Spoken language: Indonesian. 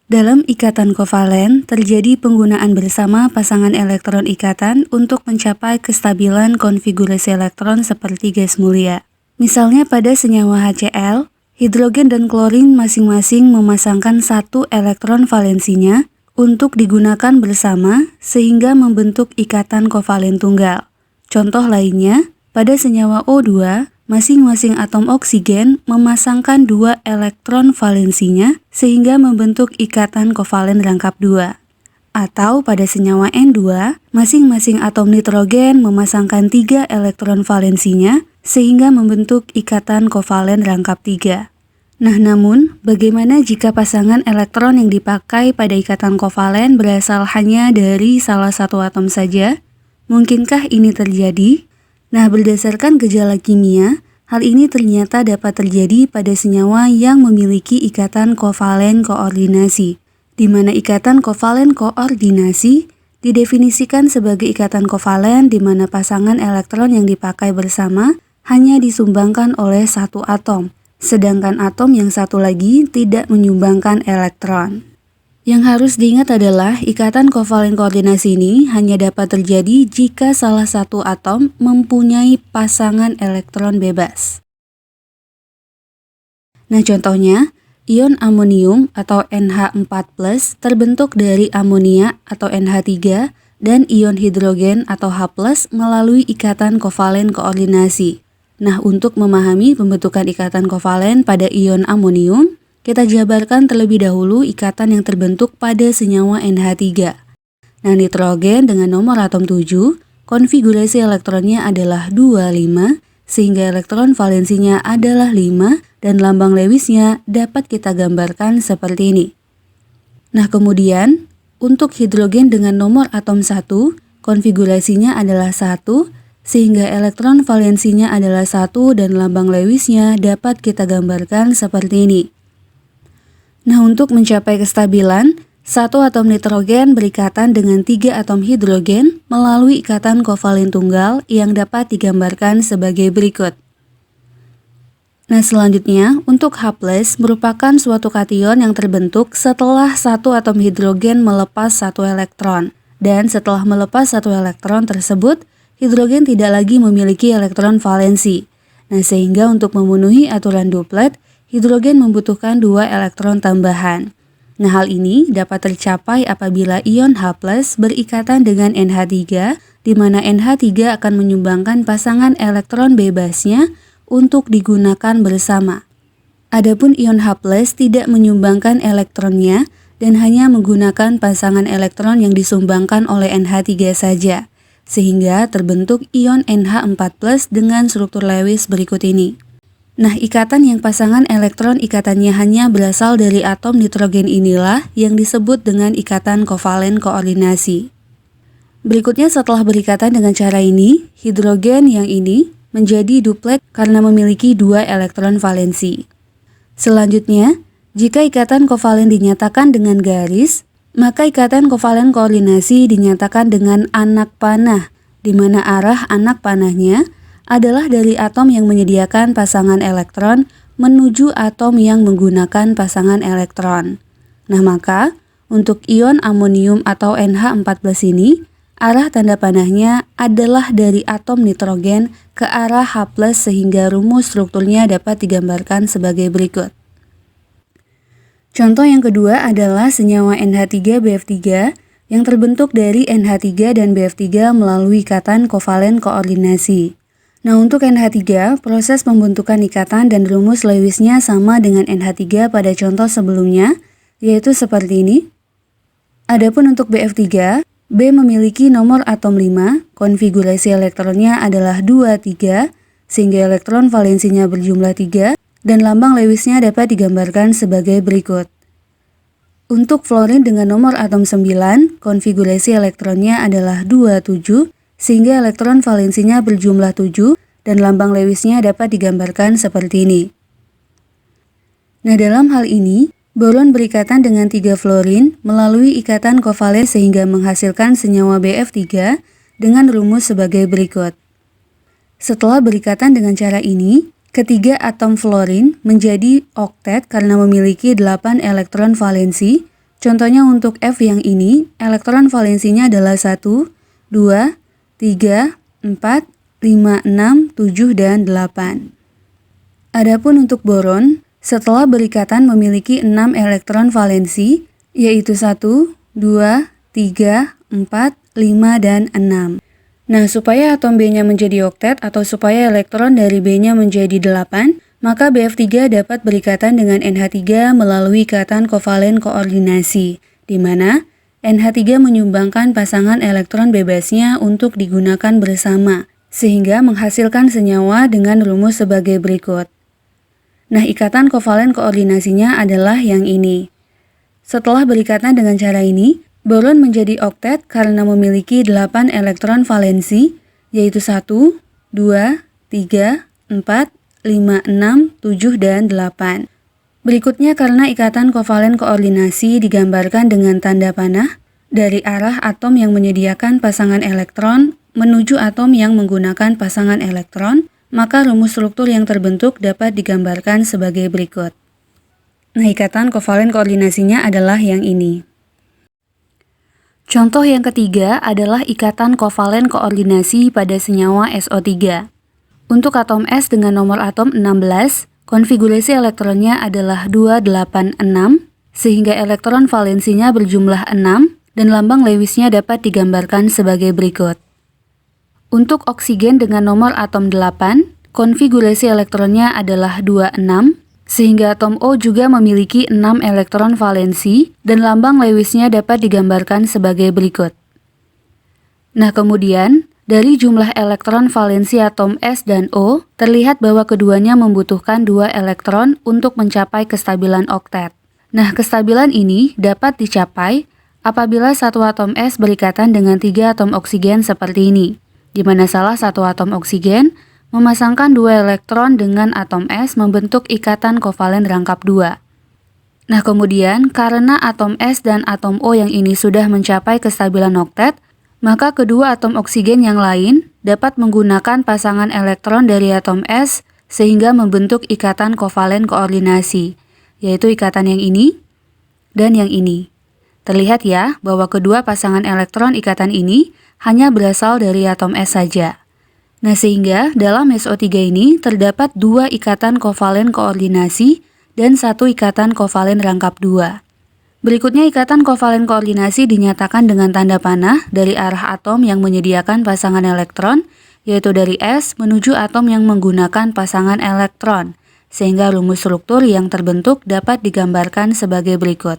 Dalam ikatan kovalen, terjadi penggunaan bersama pasangan elektron ikatan untuk mencapai kestabilan konfigurasi elektron seperti gas mulia. Misalnya pada senyawa HCl, hidrogen dan klorin masing-masing memasangkan satu elektron valensinya untuk digunakan bersama sehingga membentuk ikatan kovalen tunggal. Contoh lainnya, pada senyawa O2, masing-masing atom oksigen memasangkan dua elektron valensinya sehingga membentuk ikatan kovalen rangkap 2. Atau pada senyawa N2, masing-masing atom nitrogen memasangkan 3 elektron valensinya sehingga membentuk ikatan kovalen rangkap 3. Nah, namun bagaimana jika pasangan elektron yang dipakai pada ikatan kovalen berasal hanya dari salah satu atom saja? Mungkinkah ini terjadi? Nah, berdasarkan gejala kimia, hal ini ternyata dapat terjadi pada senyawa yang memiliki ikatan kovalen koordinasi, di mana ikatan kovalen koordinasi didefinisikan sebagai ikatan kovalen di mana pasangan elektron yang dipakai bersama hanya disumbangkan oleh satu atom, sedangkan atom yang satu lagi tidak menyumbangkan elektron. Yang harus diingat adalah ikatan kovalen koordinasi ini hanya dapat terjadi jika salah satu atom mempunyai pasangan elektron bebas. Nah, contohnya, ion amonium atau NH4+ terbentuk dari amonia atau NH3 dan ion hidrogen atau H+ melalui ikatan kovalen koordinasi. Nah, untuk memahami pembentukan ikatan kovalen pada ion amonium, kita jabarkan terlebih dahulu ikatan yang terbentuk pada senyawa NH3. Nah, nitrogen dengan nomor atom 7, konfigurasi elektronnya adalah 25, sehingga elektron valensinya adalah 5, dan lambang Lewisnya dapat kita gambarkan seperti ini. Nah, kemudian, untuk hidrogen dengan nomor atom 1, konfigurasinya adalah 1, sehingga elektron valensinya adalah 1 dan lambang Lewisnya dapat kita gambarkan seperti ini. Nah, untuk mencapai kestabilan, satu atom nitrogen berikatan dengan 3 atom hidrogen melalui ikatan kovalen tunggal yang dapat digambarkan sebagai berikut. Nah, selanjutnya, untuk H+ merupakan suatu kation yang terbentuk setelah satu atom hidrogen melepas satu elektron. Dan setelah melepas satu elektron tersebut, hidrogen tidak lagi memiliki elektron valensi. Nah, sehingga untuk memenuhi aturan duplet, hidrogen membutuhkan 2 elektron tambahan. Nah, hal ini dapat tercapai apabila ion H+ berikatan dengan NH3, di mana NH3 akan menyumbangkan pasangan elektron bebasnya untuk digunakan bersama. Adapun ion H+ tidak menyumbangkan elektronnya dan hanya menggunakan pasangan elektron yang disumbangkan oleh NH3 saja, sehingga terbentuk ion NH4+ dengan struktur Lewis berikut ini. Nah, ikatan yang pasangan elektron ikatannya hanya berasal dari atom nitrogen inilah yang disebut dengan ikatan kovalen koordinasi. Berikutnya, setelah berikatan dengan cara ini, hidrogen yang ini menjadi duplet karena memiliki 2 elektron valensi. Selanjutnya, jika ikatan kovalen dinyatakan dengan garis, maka ikatan kovalen koordinasi dinyatakan dengan anak panah, di mana arah anak panahnya adalah dari atom yang menyediakan pasangan elektron menuju atom yang menggunakan pasangan elektron. Nah, maka untuk ion amonium atau NH4+ ini, arah tanda panahnya adalah dari atom nitrogen ke arah H+ sehingga rumus strukturnya dapat digambarkan sebagai berikut. Contoh yang kedua adalah senyawa NH3BF3 yang terbentuk dari NH3 dan BF3 melalui ikatan kovalen koordinasi. Nah, untuk NH3, proses pembentukan ikatan dan rumus Lewisnya sama dengan NH3 pada contoh sebelumnya, yaitu seperti ini. Adapun untuk BF3, B memiliki nomor atom 5, konfigurasi elektronnya adalah 2, 3, sehingga elektron valensinya berjumlah 3, dan lambang Lewisnya dapat digambarkan sebagai berikut. Untuk fluorin dengan nomor atom 9, konfigurasi elektronnya adalah 2, 7, sehingga elektron valensinya berjumlah 7 dan lambang Lewisnya dapat digambarkan seperti ini. Nah, dalam hal ini, boron berikatan dengan 3 fluorin melalui ikatan kovalen sehingga menghasilkan senyawa BF3 dengan rumus sebagai berikut. Setelah berikatan dengan cara ini, Ketiga atom fluorin menjadi oktet karena memiliki 8 elektron valensi. Contohnya untuk F yang ini, elektron valensinya adalah 1, 2, 3, 4, 5, 6, 7, dan 8. Adapun untuk boron, setelah berikatan memiliki 6 elektron valensi, yaitu 1, 2, 3, 4, 5, dan 6. Nah, supaya atom B-nya menjadi oktet atau supaya elektron dari B-nya menjadi 8, maka BF3 dapat berikatan dengan NH3 melalui ikatan kovalen koordinasi, di mana NH3 menyumbangkan pasangan elektron bebasnya untuk digunakan bersama, sehingga menghasilkan senyawa dengan rumus sebagai berikut. Nah, ikatan kovalen koordinasinya adalah yang ini. Setelah berikatan dengan cara ini, boron menjadi oktet karena memiliki 8 elektron valensi, yaitu 1, 2, 3, 4, 5, 6, 7, dan 8. Berikutnya karena ikatan kovalen koordinasi digambarkan dengan tanda panah dari arah atom yang menyediakan pasangan elektron menuju atom yang menggunakan pasangan elektron, maka rumus struktur yang terbentuk dapat digambarkan sebagai berikut. Nah, ikatan kovalen koordinasinya adalah yang ini. Contoh yang ketiga adalah ikatan kovalen koordinasi pada senyawa SO3. Untuk atom S dengan nomor atom 16, konfigurasi elektronnya adalah 286, sehingga elektron valensinya berjumlah 6, dan lambang Lewisnya dapat digambarkan sebagai berikut. Untuk oksigen dengan nomor atom 8, konfigurasi elektronnya adalah 26, sehingga atom O juga memiliki 6 elektron valensi dan lambang Lewisnya dapat digambarkan sebagai berikut. Nah, kemudian dari jumlah elektron valensi atom S dan O, terlihat bahwa keduanya membutuhkan 2 elektron untuk mencapai kestabilan oktet. Nah, kestabilan ini dapat dicapai apabila satu atom S berikatan dengan 3 atom oksigen seperti ini, di mana salah satu atom oksigen memasangkan 2 elektron dengan atom S membentuk ikatan kovalen rangkap 2. Nah, kemudian karena atom S dan atom O yang ini sudah mencapai kestabilan oktet, maka kedua atom oksigen yang lain dapat menggunakan pasangan elektron dari atom S sehingga membentuk ikatan kovalen koordinasi, yaitu ikatan yang ini dan yang ini. Terlihat ya bahwa kedua pasangan elektron ikatan ini hanya berasal dari atom S saja. Nah, sehingga dalam SO3 ini terdapat 2 ikatan kovalen koordinasi dan 1 ikatan kovalen rangkap 2. Berikutnya ikatan kovalen koordinasi dinyatakan dengan tanda panah dari arah atom yang menyediakan pasangan elektron, yaitu dari S menuju atom yang menggunakan pasangan elektron, sehingga rumus struktur yang terbentuk dapat digambarkan sebagai berikut.